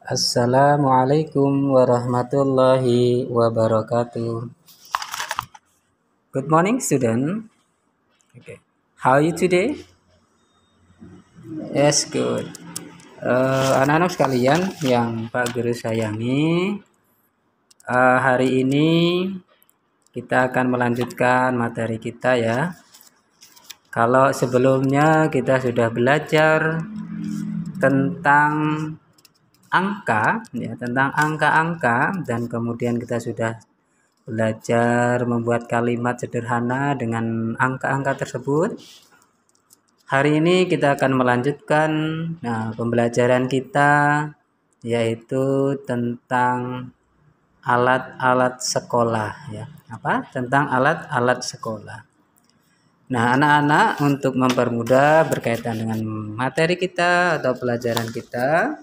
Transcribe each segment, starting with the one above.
Assalamualaikum warahmatullahi wabarakatuh. Good morning, student. Okay. How are you today? Yes, good. Anak-anak sekalian yang Pak Guru sayangi, hari ini kita akan melanjutkan materi kita ya. Kalau sebelumnya kita sudah belajar tentang angka, ya, tentang angka-angka, dan kemudian kita sudah belajar membuat kalimat sederhana dengan angka-angka tersebut. Hari ini kita akan melanjutkan pembelajaran kita, yaitu tentang alat-alat sekolah ya. Tentang alat-alat sekolah. Nah, anak-anak, untuk mempermudah berkaitan dengan materi kita atau pelajaran kita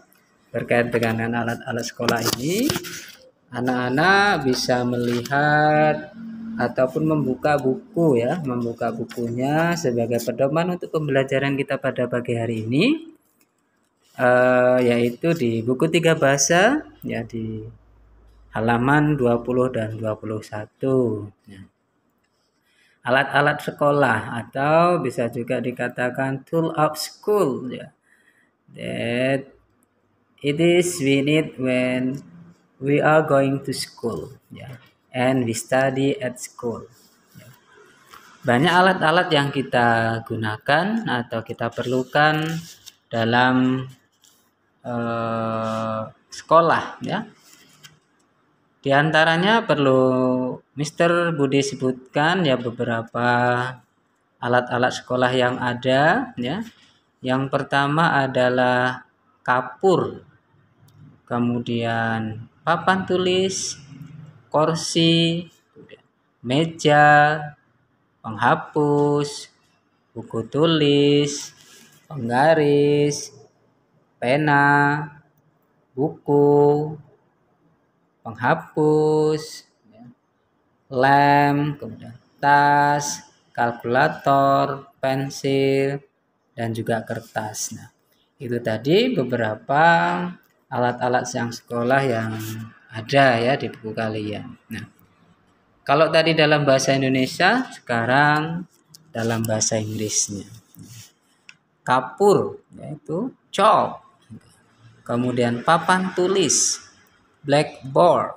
berkaitan dengan alat-alat sekolah ini, anak-anak bisa melihat ataupun membuka buku ya, membuka bukunya sebagai pedoman untuk pembelajaran kita pada pagi hari ini, yaitu di buku 3 bahasa ya, di halaman 20 dan 21 ya. Alat-alat sekolah atau bisa juga dikatakan tool of school ya, that it is we need when we are going to school ya, and we study at school ya. Banyak alat-alat yang kita gunakan atau kita perlukan dalam sekolah ya. Di antaranya perlu Mr. Budi sebutkan ya beberapa alat-alat sekolah yang ada ya. Yang pertama adalah kapur, kemudian papan tulis, kursi, meja, penghapus, buku tulis, penggaris, pena, buku, penghapus, lem, kemudian tas, kalkulator, pensil, dan juga kertas. Nah, itu tadi beberapa alat-alat yang sekolah yang ada ya di buku kalian. Nah, kalau tadi dalam bahasa Indonesia, sekarang dalam bahasa Inggrisnya. Kapur yaitu chalk, kemudian papan tulis, blackboard,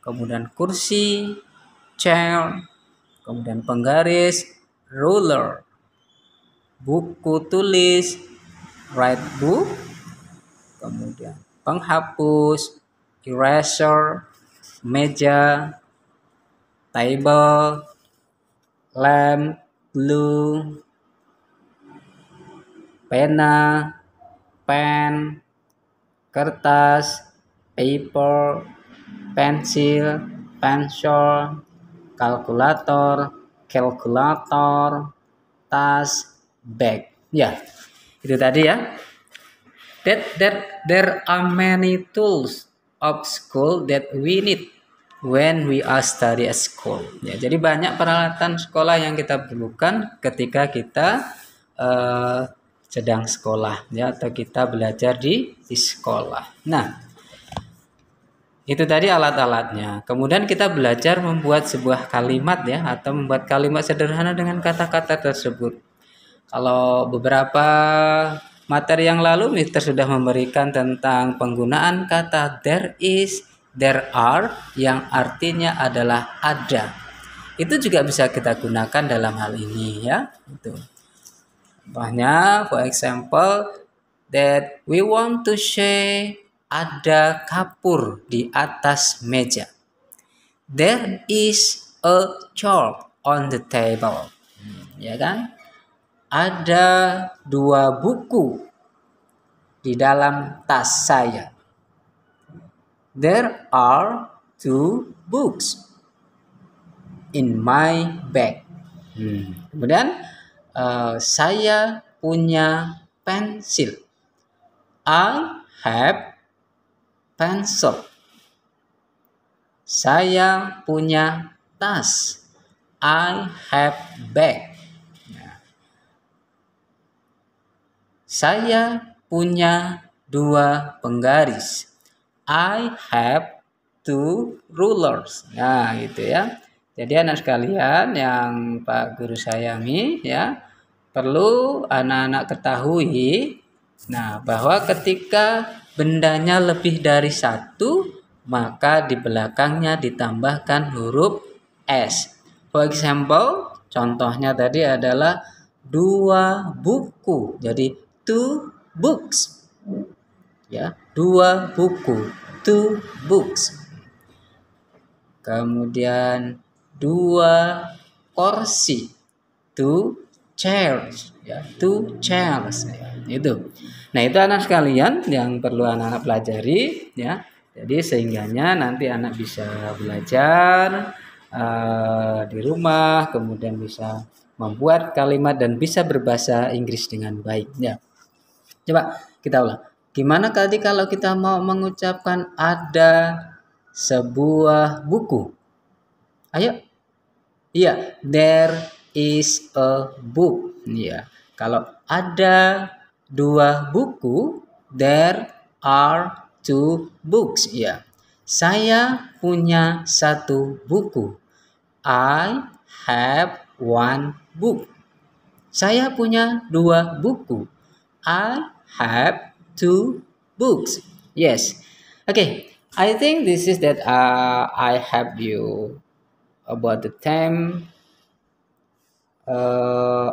kemudian kursi, chair, kemudian penggaris, ruler, buku tulis, write book, kemudian penghapus, eraser, meja, table, lem, glue, pena, pen, kertas, paper, pensil, pencil, kalkulator, tas, bag. Ya, itu tadi ya. That there are many tools of school that we need when we are study at school. Ya, jadi banyak peralatan sekolah yang kita perlukan ketika kita sedang sekolah ya, atau kita belajar di sekolah. Nah, itu tadi alat-alatnya. Kemudian kita belajar membuat sebuah kalimat ya, atau membuat kalimat sederhana dengan kata-kata tersebut. Kalau beberapa materi yang lalu Mister sudah memberikan tentang penggunaan kata there is, there are, yang artinya adalah ada. Itu juga bisa kita gunakan dalam hal ini ya. Itu. Contohnya, for example, that we want to say ada kapur di atas meja. There is a chalk on the table. Ya kan? Ada 2 buku di dalam tas saya. There are 2 books in my bag. Kemudian saya punya pensil. I have pencil. Saya punya tas. I have bag. Saya punya 2 penggaris. I have 2 rulers. Nah, gitu ya. Jadi anak sekalian yang Pak Guru sayangi ya, perlu anak-anak ketahui bahwa ketika bendanya lebih dari satu, maka di belakangnya ditambahkan huruf S. For example, contohnya tadi adalah 2 buku. Jadi 2 books. Ya, 2 buku, 2 books. Kemudian 2 kursi, 2 chairs, ya, 2 chairs, ya, itu. Nah, itu anak sekalian yang perlu anak-anak pelajari, ya. Jadi sehingganya nanti anak bisa belajar di rumah, kemudian bisa membuat kalimat dan bisa berbahasa Inggris dengan baik, ya. Coba kita ulang. Gimana tadi kalau kita mau mengucapkan ada sebuah buku? Ayo. Iya, there is a book. Iya. Kalau ada 2 buku, there are 2 books. Iya. Saya punya 1 buku. I have 1 book. Saya punya 2 buku. I have 2 books. Yes. Okay. I think this is that I have you about the theme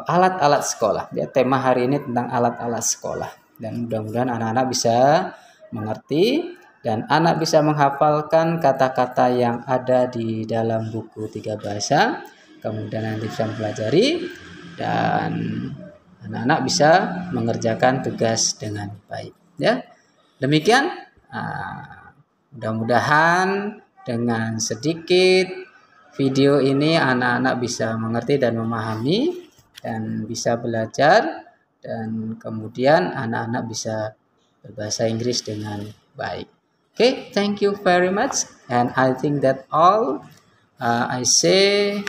alat-alat sekolah. Ya, tema hari ini tentang alat-alat sekolah. Dan mudah-mudahan anak-anak bisa mengerti dan anak bisa menghafalkan kata-kata yang ada di dalam buku 3 bahasa. Kemudian nanti bisa mempelajari dan anak-anak bisa mengerjakan tugas dengan baik. Ya, demikian. Mudah-mudahan dengan sedikit video ini anak-anak bisa mengerti dan memahami dan bisa belajar dan kemudian anak-anak bisa berbahasa Inggris dengan baik. Okay, thank you very much and I think that all. I say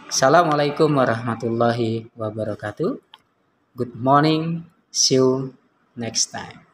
Assalamualaikum warahmatullahi wabarakatuh. Good morning. See you next time.